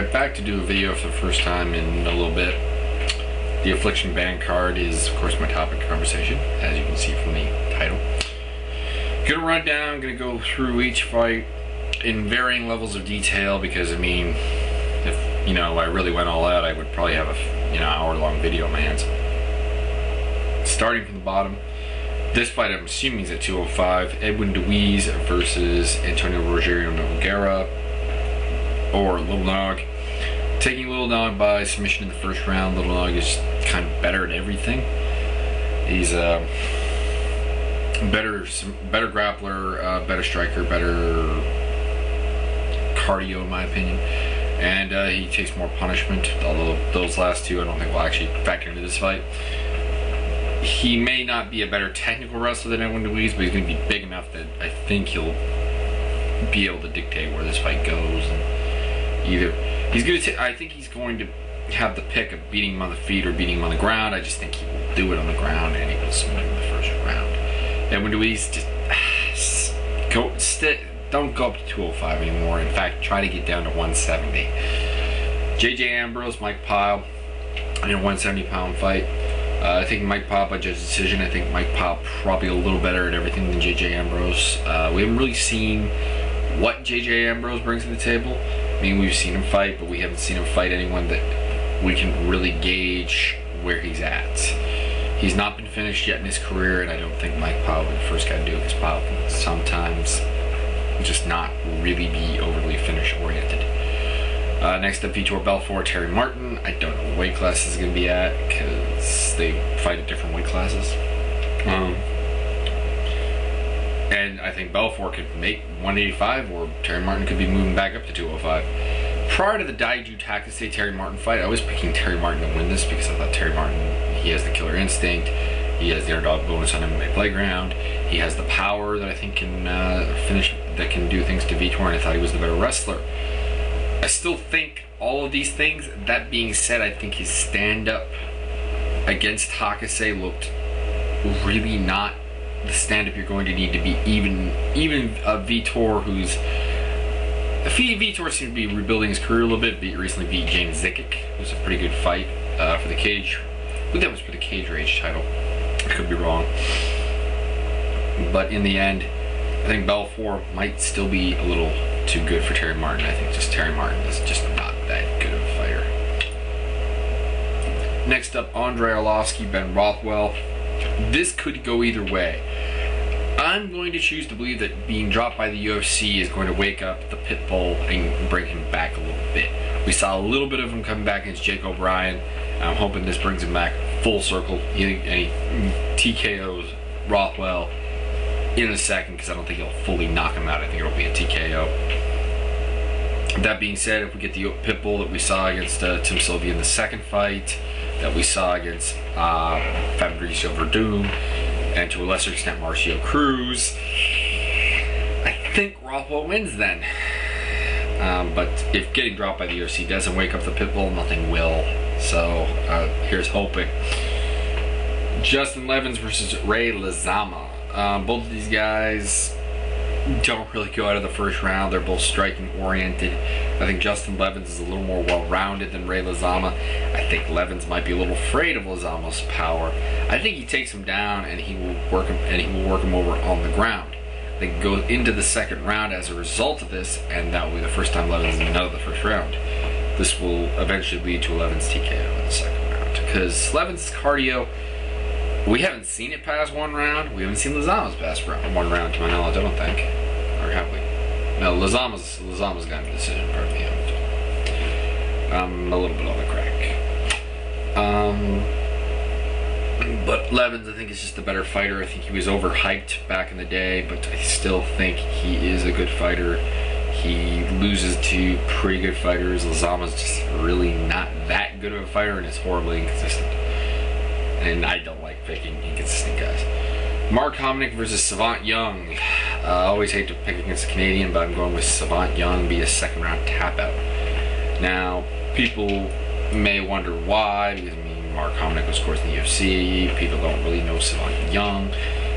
Alright, back to do a video for the first time in a little bit. The Affliction Banned card is, of course, my topic of conversation, as you can see from the title. Gonna run down, gonna go through each fight in varying levels of detail because, I mean, if, I really went all out, I would probably have a, hour-long video on my hands. Starting from the bottom, this fight I'm assuming is at 205. Edwin DeWeese versus Antonio Rogerio Nogueira, or Little Nog. Taking Little Nog by submission in the first round. Little Nog is kind of better at everything. He's a better grappler, better striker, better cardio in my opinion, and he takes more punishment, although those last two I don't think will actually factor into this fight. He may not be a better technical wrestler than Edwin DeWeese, but he's going to be big enough that I think he'll be able to dictate where this fight goes. And either he's going to, I think he's going to have the pick of beating him on the feet or beating him on the ground. I just think he will do it on the ground, and he will submit him in the first round. Edwin DeWeese, just don't go up to 205 anymore. In fact, try to get down to 170. JJ Ambrose, Mike Pyle in a 170-pound fight. I think Mike Pyle by judge decision. I think Mike Pyle probably a little better at everything than JJ Ambrose. We haven't really seen what JJ Ambrose brings to the table. I mean, we've seen him fight, but we haven't seen him fight anyone that we can really gauge where he's at. He's not been finished yet in his career, and I don't think Mike Pyle will be the first guy to do it, because Pyle can sometimes just not really be overly finish-oriented. Next up, Vitor Belfort, Terry Martin. I don't know what weight class this is going to be at, because they fight at different weight classes. And I think Belfort could make 185, or Terry Martin could be moving back up to 205. Prior to the Daiju Takase Terry Martin fight, I was picking Terry Martin to win this because I thought Terry Martin, he has the killer instinct, he has the underdog bonus on MMA Playground, he has the power that I think can that can do things to Vitor, and I thought he was the better wrestler. I still think all of these things. That being said, I think his stand-up against Takase looked really not the stand-up you're going to need to be even Vitor, who's Vitor seems to be rebuilding his career a little bit. Recently beat James Zikic. It was a pretty good fight for the cage. I think that was for the Cage Rage title. I could be wrong, but in the end, I think Belfort might still be a little too good for Terry Martin. I think just Terry Martin is just not that good of a fighter. Next up, Andrei Arlovsky, Ben Rothwell. This could go either way. I'm going to choose to believe that being dropped by the UFC is going to wake up the pit bull and bring him back a little bit. We saw a little bit of him coming back against Jake O'Brien. I'm hoping this brings him back full circle. He TKOs Rothwell in a second, because I don't think he'll fully knock him out. I think it'll be a TKO. That being said, if we get the pit bull that we saw against Tim Sylvia in the second fight, that we saw against Fabricio Verdum, and to a lesser extent Marcio Cruz, I think Rothwell wins then. But if getting dropped by the UFC doesn't wake up the pit bull, nothing will. So here's hoping. Justin Levens versus Ray Lizama. Both of these guys don't really go out of the first round. They're both striking oriented. I think Justin Levens is a little more well-rounded than Ray Lizama. I think Levens might be a little afraid of Lizama's power. I think he takes him down and he will work him over on the ground. They go into the second round as a result of this, and that will be the first time Levens is out of the first round. This will eventually lead to Levens TKO in the second round, because Levens' cardio, we haven't seen it past one round. We haven't seen Lizama's past one round, to my knowledge, I don't think. Or have we? No, Lizama's gotten the decision, pardon me. I'm a little bit on the crack. But Levens, I think, is just a better fighter. I think he was overhyped back in the day, but I still think he is a good fighter. He loses to pretty good fighters. Lizama's just really not that good of a fighter, and is horribly inconsistent. And I don't like picking inconsistent guys. Mark Hominick versus Savant Young. I always hate to pick against a Canadian, but I'm going with Savant Young be a second round tap out. Now, people may wonder why, because I mean, Mark Hominick was, of course, in the UFC. People don't really know Savant Young.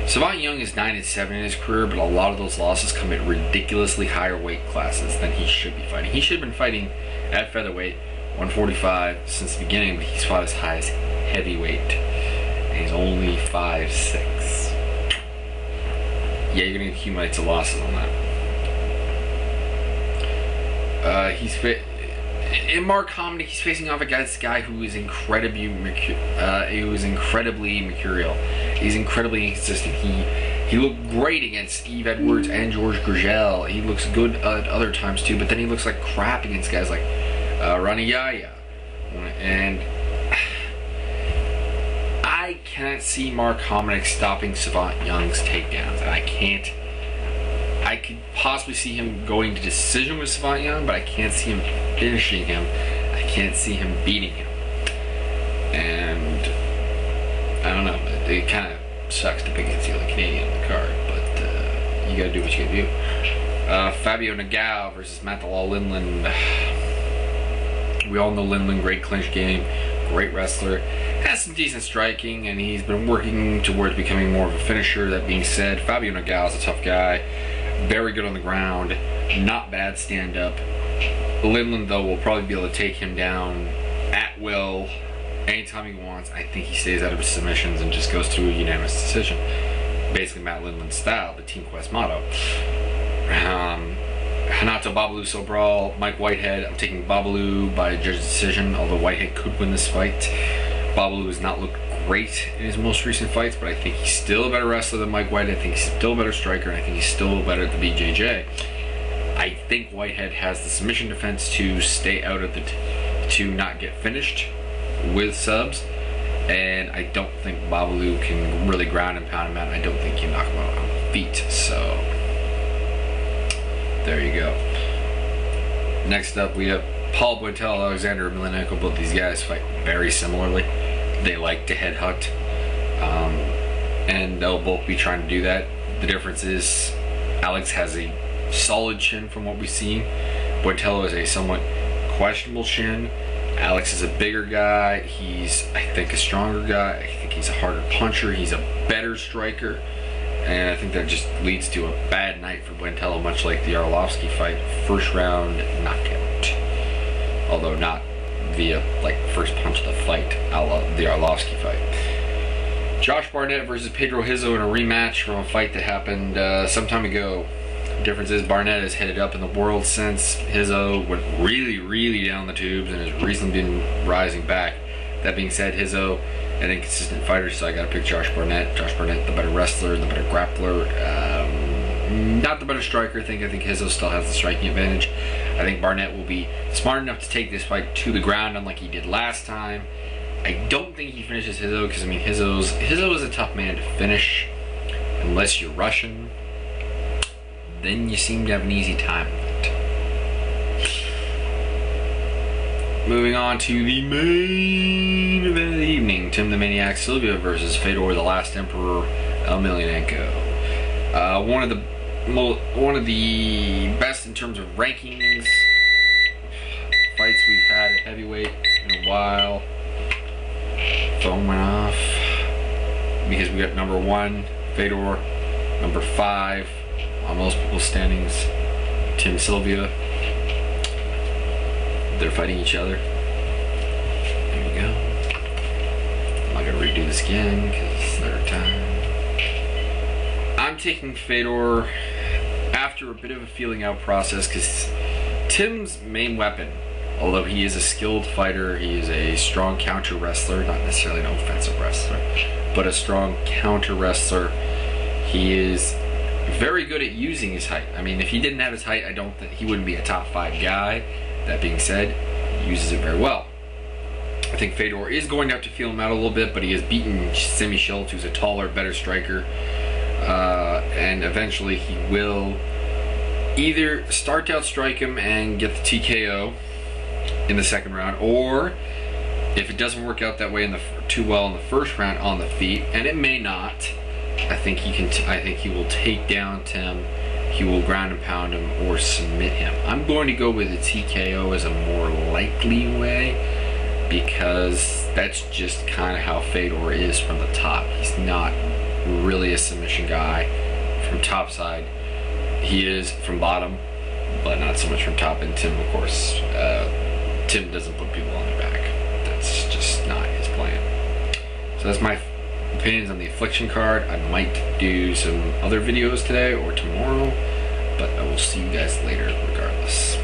Savant Young is 9-7 in his career, but a lot of those losses come at ridiculously higher weight classes than he should be fighting. He should have been fighting at featherweight, 145 since the beginning, but he's fought as high as heavyweight, and he's only 5'6". Yeah, you're gonna accumulate some losses on that. In Mark Hominick, he's facing off against a guy who is incredibly mercurial. He's incredibly inconsistent. He looked great against Steve Edwards and George Gurgel. He looks good at other times too, but then he looks like crap against guys like Ronnie Yaya. And I can't see Mark Hominick stopping Savant Young's takedowns, and I could possibly see him going to decision with Savant Young, but I can't see him finishing him. I can't see him beating him. And I don't know. It kind of sucks to pick against the only Canadian on the card, but you gotta do what you gotta do. Fabio Nagao versus Mathalal Lindland. We all know Lindland, great clinch game, great wrestler, has some decent striking, and he's been working towards becoming more of a finisher. That being said, Fabio Nagao is a tough guy, very good on the ground, not bad stand-up. Lindland, though, will probably be able to take him down at will anytime he wants. I think he stays out of his submissions and just goes through a unanimous decision. Basically Matt Lindland's style, the Team Quest motto. Hanato Babalu Sobral, Mike Whitehead. I'm taking Babalu by a judge's decision, although Whitehead could win this fight. Babalu has not looked great in his most recent fights, but I think he's still a better wrestler than Mike Whitehead. I think he's still a better striker, and I think he's still better at the BJJ. I think Whitehead has the submission defense to stay out of to not get finished with subs, and I don't think Babalu can really ground and pound him out. I don't think he can knock him out on the feet, so there you go. Next up, we have Paul Boitel, Alexander Emelianenko. Both these guys fight very similarly. They like to headhunt, and they'll both be trying to do that. The difference is Alex has a solid chin from what we've seen. Boitello is a somewhat questionable chin. Alex is a bigger guy. He's, I think, a stronger guy. I think he's a harder puncher. He's a better striker. And I think that just leads to a bad night for Boitello, much like the Arlovsky fight. First round knockout. Although not via, like, first punch of the fight, a la the Arlovsky fight. Josh Barnett versus Pedro Hizzo in a rematch from a fight that happened some time ago. The difference is Barnett has headed up in the world since. Hizzo went really down the tubes and has recently been rising back. That being said, Hizzo, an inconsistent fighter, so I gotta pick Josh Barnett. Josh Barnett, the better wrestler, the better grappler, not the better striker. I think Hizzo still has the striking advantage. I think Barnett will be smart enough to take this fight to the ground, unlike he did last time. I don't think he finishes Hizzo, because I mean Hizzo is a tough man to finish, unless you're Russian. Then you seem to have an easy time with it. Moving on to the main event of the evening: Tim the Maniac Silva versus Fedor the Last Emperor Emelianenko. One of the best in terms of rankings fights we've had at heavyweight in a while. Phone went off because we got number 1 Fedor, number 5 on most people's standings, Tim Sylvia. They're fighting each other. There we go. I'm not gonna redo this again because it's their time. I'm taking Fedor after a bit of a feeling out process, because Tim's main weapon, although he is a skilled fighter, he is a strong counter wrestler, not necessarily an offensive wrestler, but a strong counter wrestler. He is very good at using his height. I mean, if he didn't have his height, I don't think he wouldn't be a top 5 guy. That being said, he uses it very well. I think Fedor is going to have to feel him out a little bit, but he has beaten Simi Schultz, who's a taller, better striker, and eventually he will either start to outstrike him and get the TKO in the second round, or if it doesn't work out that way too well in the first round on the feet, and it may not, I think he will take down Tim. He will ground and pound him or submit him. I'm going to go with a TKO as a more likely way, because that's just kind of how Fedor is from the top. He's not really a submission guy from top side. He is from bottom, but not so much from top. And Tim, of course, Tim doesn't put people on their back. That's just not his plan. So that's my opinions on the Affliction card. I might do some other videos today or tomorrow, but I will see you guys later regardless.